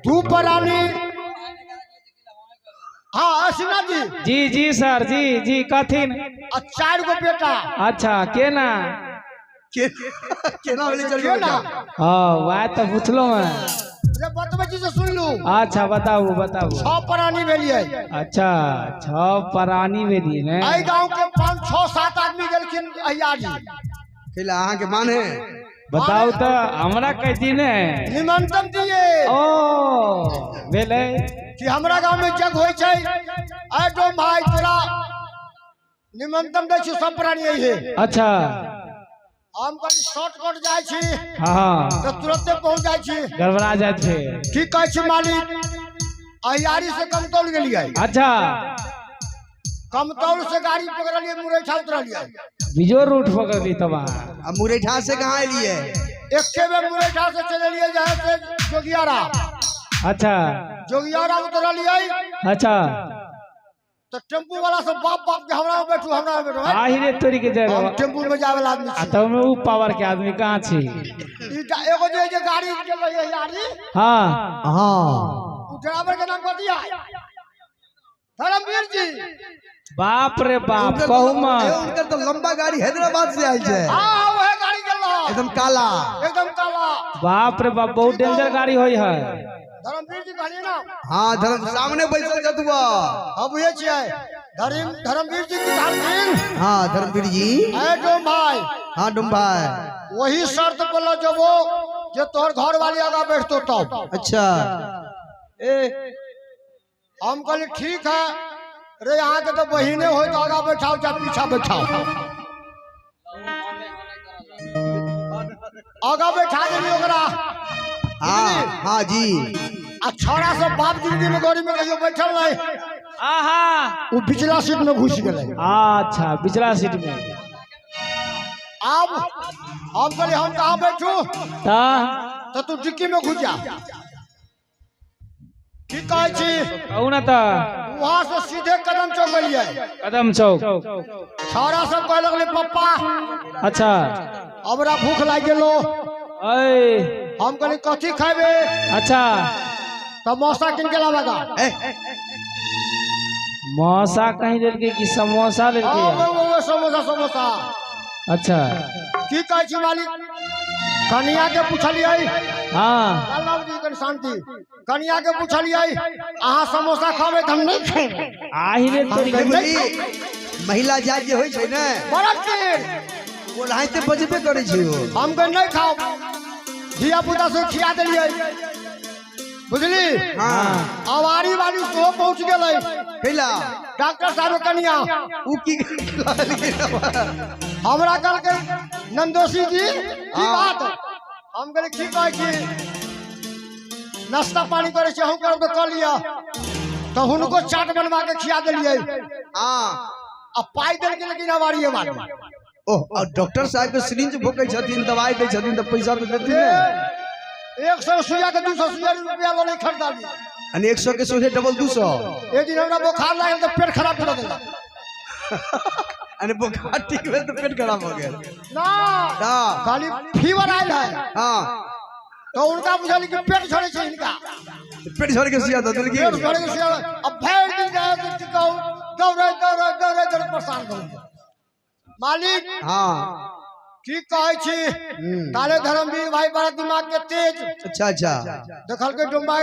तू परानी। हाँ असीना जी जी सर जी कथिन 4 गो बेटा। अच्छा केना केना वाली चल केना। हाँ वह तो पूछलो मैं जे बतबे छी से सुन लू। अच्छा बताओ 6 प्राणी भेलिए। अच्छा 6 प्राणी भेलिए ने आई गांव के 5 6 7 आदमी गेलखिन अहियाजी केला अहाँ के माने बताओ तो हमरा कहती ने निमंत्रण दिए ओ भेले कि हमरा गांव में जग होय छै। ए डो भाई तोरा निमंत्रण दै छी सब प्राणी है। अच्छा हम कहीं शॉर्टकट जाय छी हाँ तो तुरंत पहुंच जाय छी गड़बड़ा जाए थे ठीक कह छी मालिक। अहियारी से कमतौल गेलिए। अच्छा कमतौल से गाड़ी पकड़लिए मुरैठा उतरलिए। बिजोर रूट पकड़ ली तब अब मुरैठा से कहाँ एलिए एक में मुरैठा से चलिए जहाँ से जोगियारा। अच्छा जोगियारा उतरलिए अच्छा तो टेम्पू वाला सब बाप के हमरा में बैठू आही रे तोरी के जगह हम टेम्पू में जावे वाला आदमी छी। तब में ऊ पावर के आदमी कहाँ छी एगो जे गाड़ी चल रही है यारी। हाँ उ ड्राइवर के नाम कह दिया धर्मवीर जी। बाप रे बाप कहू मत उनकर तो लंबा गाड़ी हैदराबाद से आई है। हां वह गाड़ी चल रहा एकदम काला बाप रे बाप बहुत डेंजर गाड़ी होई है। धर्मवीर जी कहलिए ना। हाँ धर्म सामने बैठल जतुआ अब ये छिए धर्मवीर जी की धारकिन। हाँ धर्मवीर जी ए डोम भाई। हाँ डुम भाई वही शर्त बोलो जब वो जे तोहर घर वाली आगा बैठतो तब। अच्छा हम कहली ठीक है रे यहाँ के तो बहिने हो तो आगा बैठाओ चाहे पीछा बैठाओ। आगा बैठा देली ओकरा। हाँ जी आ छोरा सब बाप जिंदगी में गाड़ी में कहियो बैठल नहीं। आहा वो पिछला सीट में घुस गए। अच्छा पिछला सीट में अब हम कहली हम कहाँ बैठू तो तू डिक्की में घुस जा। ठीक कहे छी कहू ना तो वहां से सीधे कदम चौक गलिए। कदम चौक छोरा सब कह लगले पप्पा अच्छा हमरा भूख लाग गेलो। हम कहली कथी खाबे। अच्छा तो मौसा किन के लावेगा। मौसा कहीं लेल के कि समोसा लेल के वो समोसा। अच्छा की कहे छी मालिक कन्या के पूछलिए। हाँ लाल जी के शांति कन्या के पूछलिए अहाँ समोसा खावे हम नहीं खाए। आही रे तोरी के महिला जात जे होय छै ने बड़ा देर बोलाइते बजबे करे छै वो। हम कह नहीं खाओ धिया पुता से खिया देलिए बुझली। हाँ आवारी वाली सो पहुंच गए कैला डॉक्टर साहब कन्या उ की हमरा कल के नंदोशी जी की बात। हम कहले की कहे छी नाश्ता पानी करे छी हम कर तो कर लिया तो उनको चाट बनवा के खिया देलिए। हां अब पाई देल के लेकिन आवारी वाली ओह और डॉक्टर साहब के सिरिंज भोकै छथिन दवाई दै छथिन तो पैसा तो देथिन ने। 100 सुइया के 200 सुइया रुपया लो नहीं खरीदा दी। अने 100 के सोझे डबल 200। एक दिन हमरा बुखार लागल तो पेट खराब कर देला। अने बुखार ठीक भेल तो पेट खराब हो गेल ना खाली फीवर आयल है। हां तो उनका बुझल कि पेट झड़े छै इनका पेट झड़ के सिया दे देलकी। पेट झड़े के सिया अब भैर दिन जाए तो कहू दौड़े परेशान करू मालिक। हां की कहे छी ताले धर्मवीर भाई बड़ा दिमाग के तेज। अच्छा देखल के डुम्बा